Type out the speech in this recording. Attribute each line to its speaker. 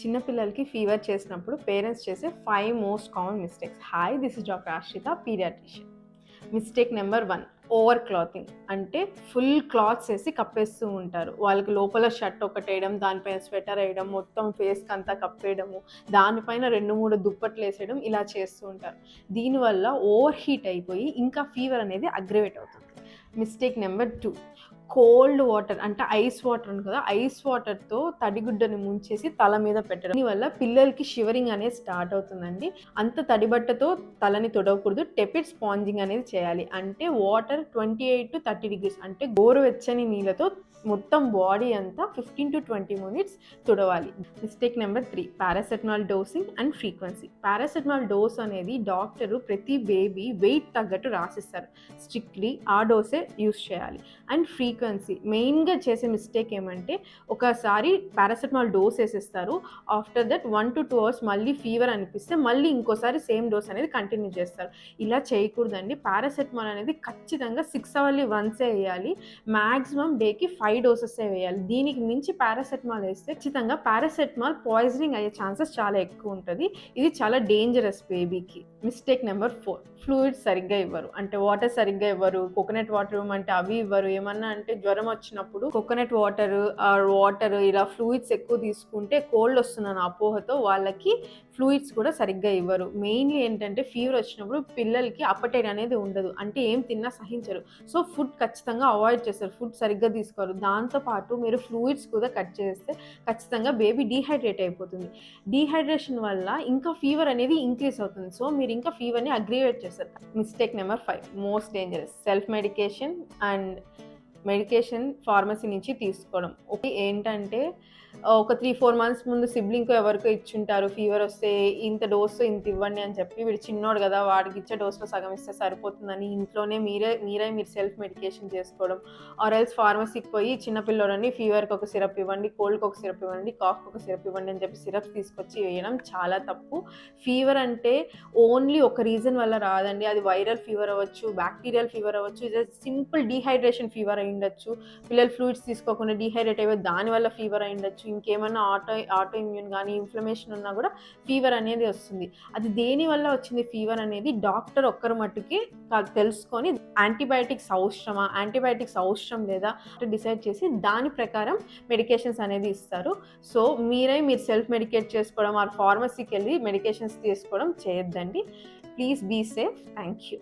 Speaker 1: చిన్నపిల్లలకి ఫీవర్ చేసినప్పుడు పేరెంట్స్ చేసే 5 most common mistakes. Hi, this is doctor Ashritha, paediatrician. Mistake number 1, over clothing. అంటే full clothes వేసి కప్పేస్తూ ఉంటారు. వాళ్ళకి లోపల షర్ట్ ఒకటి వేయడం, దానిపైన స్వెటర్ వేయడం, మొత్తం ఫేస్కి అంతా కప్పేయడము, దానిపైన 2-3 దుప్పట్లు వేసేయడం, ఇలా చేస్తూ ఉంటారు. దీనివల్ల ఓవర్ హీట్ అయిపోయి ఇంకా ఫీవర్ అనేది అగ్రివేట్ అవుతుంది. మిస్టేక్ నెంబర్ 2, కోల్డ్ వాటర్ అంటే ఐస్ వాటర్ ఉంది కదా, ఐస్ వాటర్తో తడిగుడ్డని ముంచేసి తల మీద పెట్టడం. దీనివల్ల పిల్లలకి షివరింగ్ అనేది స్టార్ట్ అవుతుందండి. అంత తడిబట్టతో తలని తొడవకూడదు, టెపిడ్ స్పాంజింగ్ అనేది చేయాలి. అంటే వాటర్ 28 to 30 degrees అంటే గోరువెచ్చని నీళ్ళతో మొత్తం బాడీ అంతా 15 to 20 minutes తుడవాలి. Mistake number 3, paracetamol dosing and frequency. Paracetamol dose అనేది డాక్టరు ప్రతి బేబీ వెయిట్ తగ్గట్టు రాసిస్తారు. స్ట్రిక్ట్లీ ఆ డోసే యూస్ చేయాలి. అండ్ ఫ్రీక్వెన్సీ, మెయిన్గా చేసే మిస్టేక్ ఏమంటే ఒకసారి పారాసెటమాల్ డోస్ వేసేస్తారు, ఆఫ్టర్ దట్ 1 to 2 hours మళ్ళీ ఫీవర్ అనిపిస్తే మళ్ళీ ఇంకోసారి సేమ్ డోస్ అనేది కంటిన్యూ చేస్తారు. ఇలా చేయకూడదండి. పారాసెటమాల్ అనేది ఖచ్చితంగా 6 hourly వన్సే వేయాలి. మ్యాక్సిమం డేకి 5 doses వేయాలి. దీనికి మించి పారాసెటమాల్ వేస్తే ఖచ్చితంగా పారాసెటమాల్ పాయిజనింగ్ అయ్యే ఛాన్సెస్ చాలా ఎక్కువ ఉంటుంది. ఇది చాలా డేంజరస్ బేబీకి. మిస్టేక్ నెంబర్ 4, ఫ్లూయిడ్స్ సరిగ్గా ఇవ్వరు. అంటే వాటర్ సరిగ్గా ఇవ్వరు, కోకోనట్ వాటర్ ఇవ్వమంటే అవి ఇవ్వరు. ఏమన్నా అంటే జ్వరం వచ్చినప్పుడు కోకోనట్ వాటర్ ఇలా ఫ్లూయిడ్స్ ఎక్కువ తీసుకుంటే కోల్డ్ వస్తుందని అపోహతో వాళ్ళకి ఫ్లూయిడ్స్ కూడా సరిగ్గా ఇవ్వరు. మెయిన్లీ ఏంటంటే ఫీవర్ వచ్చినప్పుడు పిల్లలకి అపటైట్ అనేది ఉండదు, అంటే ఏం తిన్నా సహించరు. సో ఫుడ్ ఖచ్చితంగా అవాయిడ్ చేస్తారు, ఫుడ్ సరిగ్గా తీసుకోరు. దాంతోపాటు మీరు ఫ్లూయిడ్స్ కూడా కట్ చేస్తే ఖచ్చితంగా బేబీ డీహైడ్రేట్ అయిపోతుంది. డీహైడ్రేషన్ వల్ల ఇంకా ఫీవర్ అనేది ఇంక్రీజ్ అవుతుంది. సో మీరు ఇంకా ఫీవర్ని అగ్రివేట్ చేస్తారు. Mistake number 5, most dangerous, self medication and medication pharmacy నుంచి తీసుకోవడం. ఒకటి ఏంటంటే ఒక 3-4 months ముందు సిబ్లింగ్కో ఎవరికో ఇచ్చుంటారు, ఫీవర్ వస్తే ఇంత డోసు ఇంత ఇవ్వండి అని చెప్పి, వీడు చిన్నోడు కదా వాడికి ఇచ్చే డోస్లో సగం ఇస్తే సరిపోతుందని ఇంట్లోనే మీరు సెల్ఫ్ మెడికేషన్ చేసుకోవడం. ఆర్ ఎల్స్ ఫార్మసీకి పోయి చిన్నపిల్లలని ఫీవర్కి ఒక సిరప్ ఇవ్వండి, కోల్డ్కి ఒక సిరప్ ఇవ్వండి, కాఫ్కి ఒక సిరప్ ఇవ్వండి అని చెప్పి సిరప్స్ తీసుకొచ్చి వేయడం చాలా తప్పు. ఫీవర్ అంటే ఓన్లీ ఒక రీజన్ వల్ల రాదండి. అది వైరల్ ఫీవర్ అవ్వచ్చు, బ్యాక్టీరియల్ ఫీవర్ అవ్వచ్చు, ఇది సింపుల్ డీహైడ్రేషన్ ఫీవర్ అయి ఉండొచ్చు. పిల్లలు ఫ్లూయిడ్స్ తీసుకోకుండా డీహైడ్రేట్ అయ్యే దానివల్ల ఫీవర్ అయి ఉండొచ్చు. ఇంకేమన్నా ఆటో ఇమ్యూన్ కానీ ఇన్ఫ్లమేషన్ ఉన్నా కూడా ఫీవర్ అనేది వస్తుంది. అది దేని వల్ల వచ్చింది ఫీవర్ అనేది డాక్టర్ ఒక్కరు మట్టుకి తెలుసుకొని యాంటీబయాటిక్స్ అవసరం లేదా డిసైడ్ చేసి దాని ప్రకారం మెడికేషన్స్ అనేది ఇస్తారు. సో మీరు సెల్ఫ్ మెడికేట్ చేసుకోవడం ఆర్ ఫార్మసీకి వెళ్ళి మెడికేషన్స్ తీసుకోవడం చేయొద్దండి. Please be safe. Thank you.